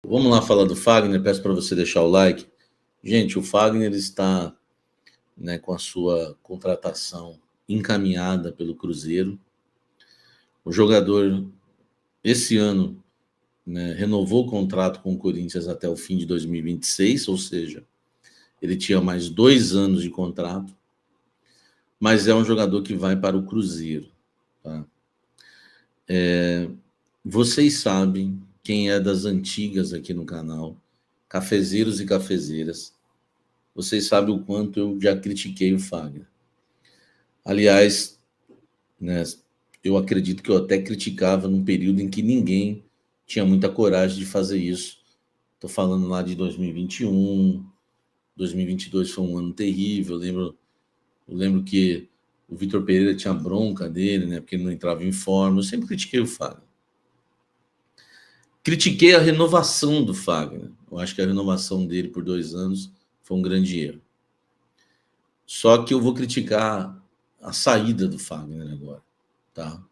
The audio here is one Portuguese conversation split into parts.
Vamos lá falar do Fagner, peço para você deixar o like. Gente, o Fagner está, né, com a sua contratação encaminhada pelo Cruzeiro. O jogador, esse ano, né, renovou o contrato com o Corinthians até o fim de 2026, ou seja, ele tinha mais 2 anos de contrato, mas é um jogador que vai para o Cruzeiro. Tá? Vocês sabem, quem é das antigas aqui no canal, cafezeiros e cafezeiras, vocês sabem o quanto eu já critiquei o Fagner. Aliás, né, eu acredito que eu até criticava num período em que ninguém tinha muita coragem de fazer isso. Estou falando lá de 2021, 2022 foi um ano terrível. Eu lembro que o Vitor Pereira tinha bronca dele, né, porque ele não entrava em forma. Eu sempre critiquei o Fagner. Critiquei a renovação do Fagner. Eu acho que a renovação dele por 2 anos foi um grande erro. Só que eu vou criticar a saída do Fagner agora, tá?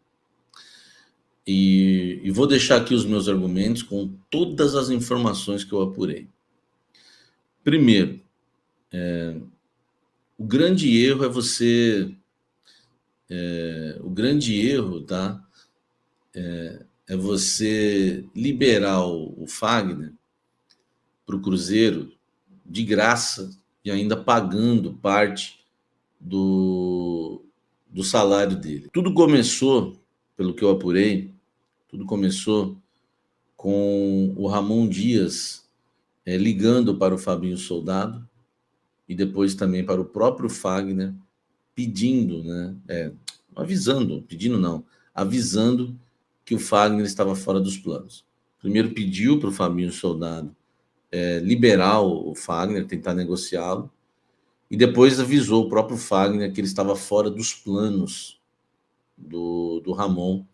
E vou deixar aqui os meus argumentos com todas as informações que eu apurei. Primeiro, o grande erro é você... o grande erro, tá? É você liberar o Fagner para o Cruzeiro de graça e ainda pagando parte do salário dele. Tudo começou, pelo que eu apurei, tudo começou com o Ramon Dias ligando para o Fabinho Soldado e depois também para o próprio Fagner, pedindo, né, pedindo não, avisando que o Fagner estava fora dos planos. Primeiro pediu para o Fabinho Soldado liberar o Fagner, tentar negociá-lo, e depois avisou o próprio Fagner que ele estava fora dos planos do Ramon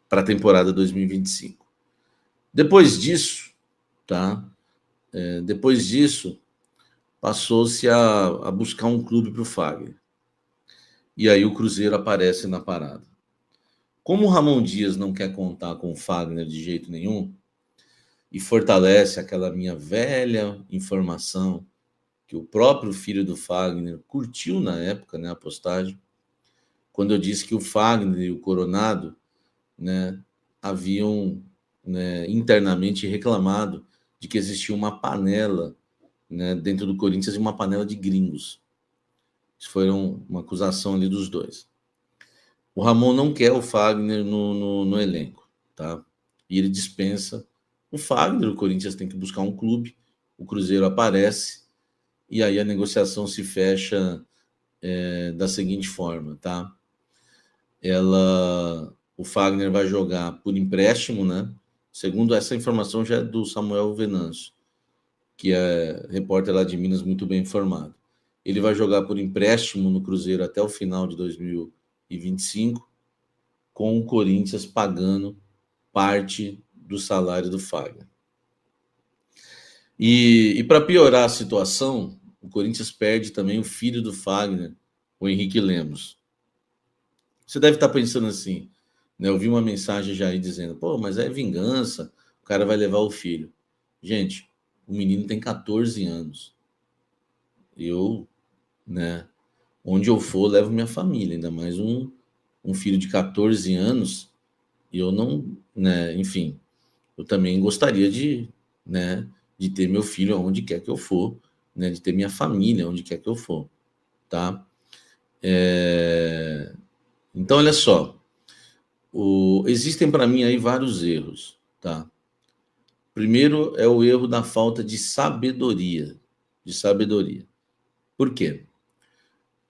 para a temporada 2025. Depois disso, tá? Depois disso, passou-se a buscar um clube para o Fagner. E aí o Cruzeiro aparece na parada. Como o Ramon Dias não quer contar com o Fagner de jeito nenhum, e fortalece aquela minha velha informação que o próprio filho do Fagner curtiu na época, né, a postagem, quando eu disse que o Fagner e o Coronado, né, haviam, né, internamente reclamado de que existia uma panela, né, dentro do Corinthians e uma panela de gringos. Isso foi uma acusação ali dos dois. O Ramon não quer o Fagner no elenco, tá? E ele dispensa o Fagner. O Corinthians tem que buscar um clube, o Cruzeiro aparece e aí a negociação se fecha da seguinte forma, tá? O Fagner vai jogar por empréstimo, né? Segundo essa informação já é do Samuel Venâncio, que é repórter lá de Minas, muito bem informado. Ele vai jogar por empréstimo no Cruzeiro até o final de 2025, com o Corinthians pagando parte do salário do Fagner. E para piorar a situação, o Corinthians perde também o filho do Fagner, o Henrique Lemos. Você deve estar pensando assim, né? Eu vi uma mensagem já aí dizendo, pô, mas é vingança, o cara vai levar o filho. Gente, o menino tem 14 anos. Eu, né, onde eu for, levo minha família, ainda mais um filho de 14 anos, e eu não, né, enfim, eu também gostaria né, de ter meu filho aonde quer que eu for, né, de ter minha família onde quer que eu for, tá? Então, olha só, existem para mim aí vários erros, tá? Primeiro é o erro da falta de sabedoria, Por quê?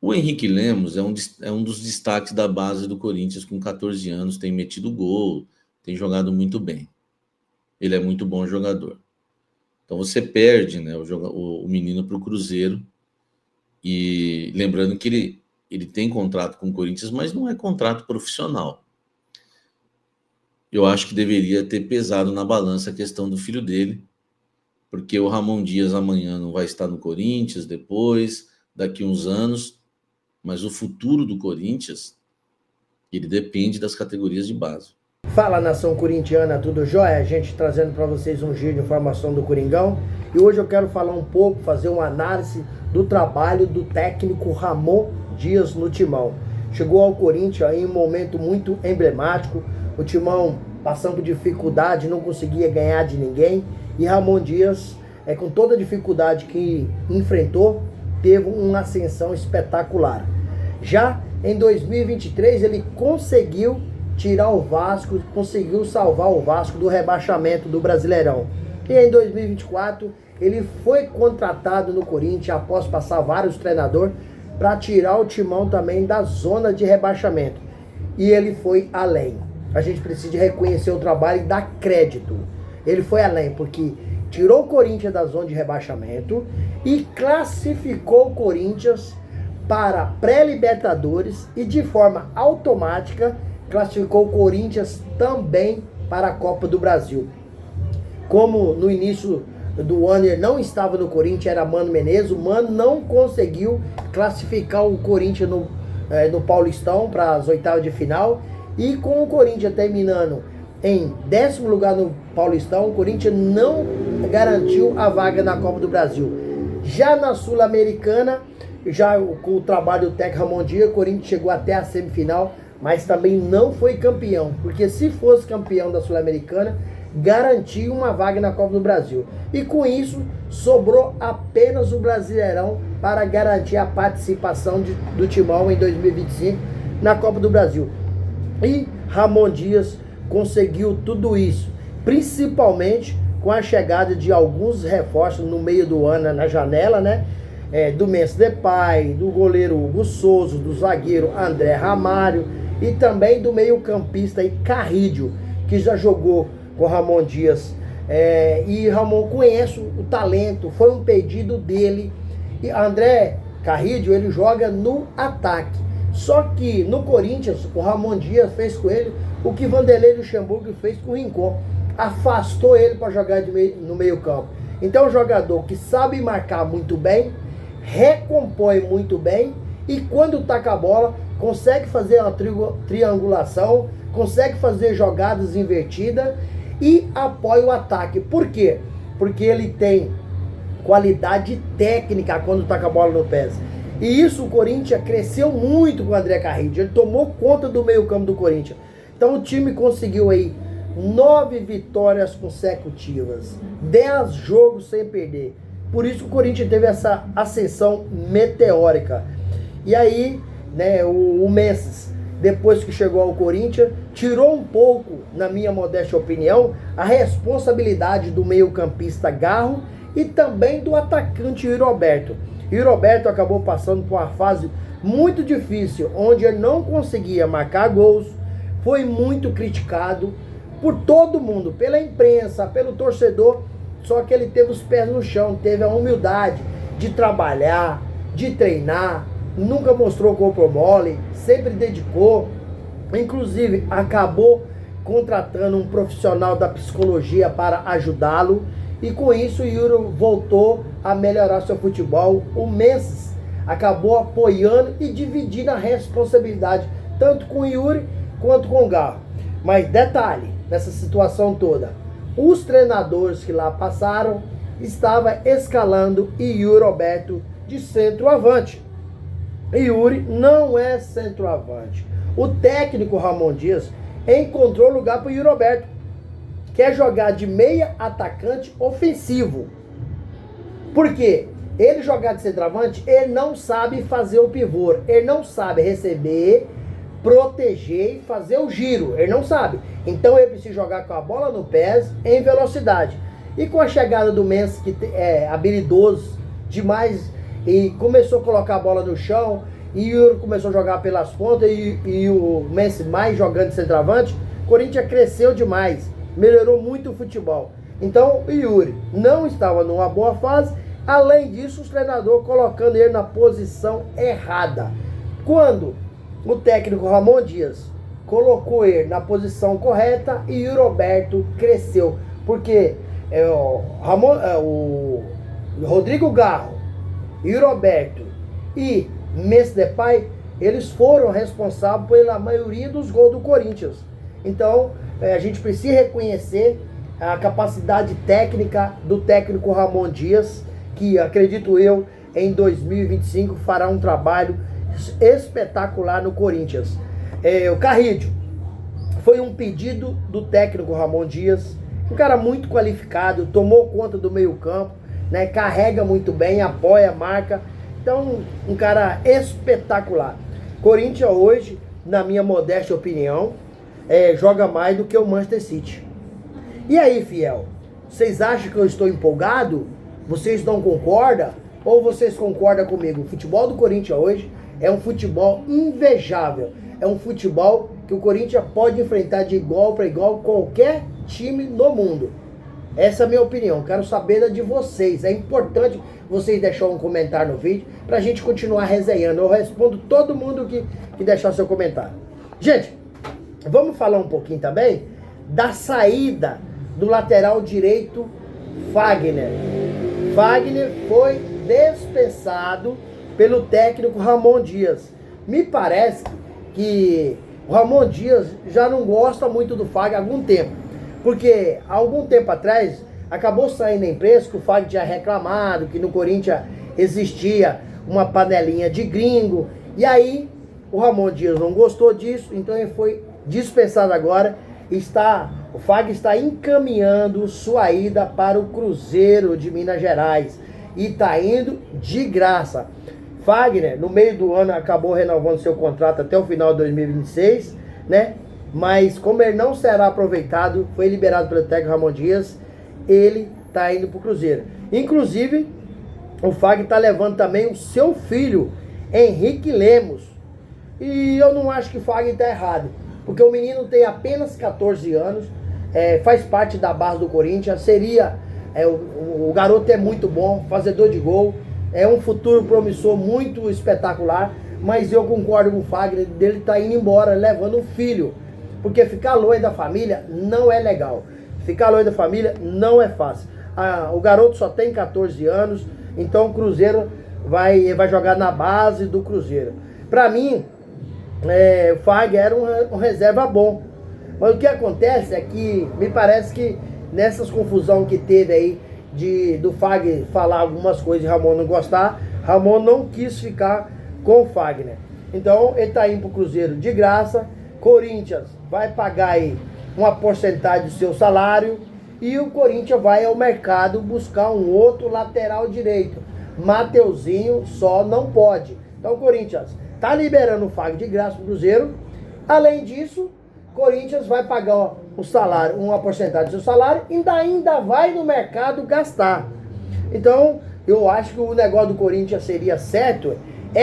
O Henrique Lemos é um dos destaques da base do Corinthians com 14 anos, tem metido gol, tem jogado muito bem. Ele é muito bom jogador. Então você perde, né, o menino para o Cruzeiro, e lembrando que ele tem contrato com o Corinthians, mas não é contrato profissional. Eu acho que deveria ter pesado na balança a questão do filho dele, porque o Ramon Dias amanhã não vai estar no Corinthians, depois, daqui uns anos, mas o futuro do Corinthians, ele depende das categorias de base. Fala, nação corintiana, tudo jóia? A gente trazendo para vocês um giro de informação do Coringão. E hoje eu quero falar um pouco, fazer uma análise do trabalho do técnico Ramon Dias no Timão. Chegou ao Corinthians em um momento muito emblemático, o Timão passando por dificuldade, não conseguia ganhar de ninguém. E Ramon Dias, com toda a dificuldade que enfrentou, teve uma ascensão espetacular. Já em 2023 ele conseguiu tirar o Vasco, conseguiu salvar o Vasco do rebaixamento do Brasileirão. E em 2024 ele foi contratado no Corinthians após passar vários treinadores para tirar o Timão também da zona de rebaixamento. E ele foi além. A gente precisa reconhecer o trabalho e dar crédito. Ele foi além porque tirou o Corinthians da zona de rebaixamento e classificou o Corinthians para pré-Libertadores e de forma automática classificou o Corinthians também para a Copa do Brasil. Como no início do ano ele não estava no Corinthians, era Mano Menezes, o Mano não conseguiu classificar o Corinthians no Paulistão para as oitavas de final, e com o Corinthians terminando em 10º lugar no Paulistão, o Corinthians não garantiu a vaga na Copa do Brasil. Já na Sul-Americana, já com o trabalho do técnico Ramon Dias, o Corinthians chegou até a semifinal, mas também não foi campeão, porque se fosse campeão da Sul-Americana, garantia uma vaga na Copa do Brasil. E com isso, sobrou apenas o Brasileirão para garantir a participação do Timão em 2025 na Copa do Brasil. E Ramon Dias conseguiu tudo isso, principalmente com a chegada de alguns reforços no meio do ano, na janela, né? Do Memphis Depay, do goleiro Hugo Souza, do zagueiro André Ramalho e também do meio-campista Carrillo, que já jogou com Ramon Dias. E Ramon conhece o talento, foi um pedido dele. E André Carrillo, ele joga no ataque. Só que no Corinthians, o Ramon Dias fez com ele o que Vanderlei Luxemburgo fez com o Rincon. Afastou ele para jogar no meio-campo. Então, é um jogador que sabe marcar muito bem, recompõe muito bem e quando taca a bola, consegue fazer uma triangulação, consegue fazer jogadas invertidas e apoia o ataque. Por quê? Porque ele tem qualidade técnica quando taca a bola no pé. E isso o Corinthians cresceu muito com o André Carrillo. Ele tomou conta do meio-campo do Corinthians. Então o time conseguiu aí 9 vitórias consecutivas, 10 jogos sem perder. Por isso o Corinthians teve essa ascensão meteórica. E aí, né, o Memphis, depois que chegou ao Corinthians, tirou um pouco, na minha modesta opinião, a responsabilidade do meio-campista Garro e também do atacante Yuri Alberto. Yuri Alberto acabou passando por uma fase muito difícil, onde ele não conseguia marcar gols, foi muito criticado por todo mundo, pela imprensa, pelo torcedor. Só que ele teve os pés no chão, teve a humildade de trabalhar, de treinar, nunca mostrou corpo mole, sempre dedicou, inclusive acabou contratando um profissional da psicologia para ajudá-lo, e com isso o Yuri voltou a melhorar seu futebol. O Memphis acabou apoiando e dividindo a responsabilidade, tanto com o Yuri quanto com o Garro. Mas detalhe, nessa situação toda, os treinadores que lá passaram estavam escalando Yuri Alberto de centroavante. Yuri não é centroavante. O técnico Ramon Dias encontrou lugar para o Yuri Alberto. Quer jogar de meia atacante ofensivo. Por quê? Ele jogar de centroavante, ele não sabe fazer o pivô. Ele não sabe receber, proteger e fazer o giro. Ele não sabe. Então ele precisa jogar com a bola no pé em velocidade. E com a chegada do Memphis, que é habilidoso demais, e começou a colocar a bola no chão, e o Yuri começou a jogar pelas pontas, e o Memphis mais jogando de centroavante, o Corinthians cresceu demais, melhorou muito o futebol. Então o Yuri não estava numa boa fase. Além disso, os treinadores colocando ele na posição errada. Quando o técnico Ramon Dias colocou ele na posição correta, e Yuri Alberto cresceu. Porque o Rodrigo Garro, Yuri Alberto e Memphis Depay, eles foram responsáveis pela maioria dos gols do Corinthians. Então, a gente precisa reconhecer a capacidade técnica do técnico Ramon Dias, que acredito eu, em 2025 fará um trabalho espetacular no Corinthians. O Carrídio foi um pedido do técnico Ramon Dias, um cara muito qualificado, tomou conta do meio campo, né, carrega muito bem, apoia, marca, então um cara espetacular. Corinthians hoje, na minha modesta opinião, joga mais do que o Manchester City. E aí, fiel, vocês acham que eu estou empolgado? Vocês não concordam? Ou vocês concordam comigo? O futebol do Corinthians hoje é um futebol invejável. É um futebol que o Corinthians pode enfrentar de igual para igual qualquer time no mundo. Essa é a minha opinião. Quero saber da de vocês. É importante vocês deixarem um comentário no vídeo para a gente continuar resenhando. Eu respondo todo mundo que deixar seu comentário. Gente, vamos falar um pouquinho também da saída do lateral direito Fagner. Fagner foi dispensado pelo técnico Ramon Dias. Me parece que o Ramon Dias já não gosta muito do Fagner há algum tempo. Porque há algum tempo atrás acabou saindo a imprensa que o Fagner tinha reclamado que no Corinthians existia uma panelinha de gringo. E aí o Ramon Dias não gostou disso, então ele foi dispensado agora. O Fagner está encaminhando sua ida para o Cruzeiro de Minas Gerais. E está indo de graça. Fagner, no meio do ano, acabou renovando seu contrato até o final de 2026, né? Mas como ele não será aproveitado, foi liberado pelo técnico Ramon Dias, ele está indo para o Cruzeiro. Inclusive, o Fagner está levando também o seu filho, Henrique Lemos. E eu não acho que o Fagner está errado, porque o menino tem apenas 14 anos, faz parte da base do Corinthians, o garoto é muito bom, fazedor de gol, é um futuro promissor muito espetacular, mas eu concordo com o Fagner dele estar indo embora, levando o filho, porque ficar longe da família não é legal, ficar longe da família não é fácil. O garoto só tem 14 anos, então o Cruzeiro vai jogar na base do Cruzeiro. Para mim, o Fagner era um reserva bom, mas o que acontece é que me parece que nessas confusão que teve aí do Fagner falar algumas coisas e Ramon não gostar, Ramon não quis ficar com o Fagner. Então ele está indo para o Cruzeiro de graça. Corinthians vai pagar aí uma porcentagem do seu salário e o Corinthians vai ao mercado buscar um outro lateral direito. Mateuzinho só não pode. Então o Corinthians está liberando o Fagner de graça para o Cruzeiro. Além disso, Corinthians vai pagar o salário, uma porcentagem do seu salário, e ainda vai no mercado gastar. Então, eu acho que o negócio do Corinthians seria certo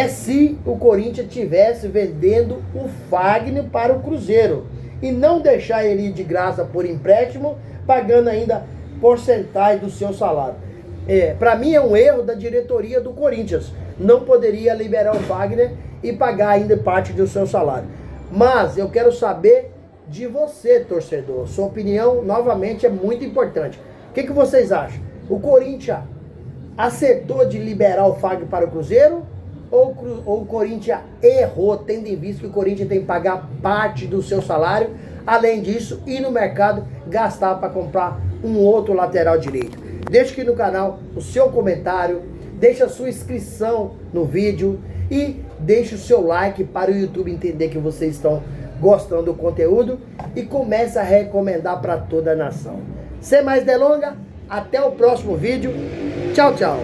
se o Corinthians tivesse vendendo o Fagner para o Cruzeiro e não deixar ele ir de graça por empréstimo, pagando ainda porcentagem do seu salário. Para mim é um erro da diretoria do Corinthians. Não poderia liberar o Fagner e pagar ainda parte do seu salário. Mas eu quero saber de você, torcedor. Sua opinião, novamente, é muito importante. O que vocês acham? O Corinthians acertou de liberar o Fagner para o Cruzeiro? Ou o Corinthians errou, tendo em vista que o Corinthians tem que pagar parte do seu salário? Além disso, ir no mercado, gastar para comprar um outro lateral direito. Deixe aqui no canal o seu comentário, deixe a sua inscrição no vídeo e deixe o seu like para o YouTube entender que vocês estão gostando do conteúdo e comece a recomendar para toda a nação. Sem mais delongas, até o próximo vídeo. Tchau, tchau.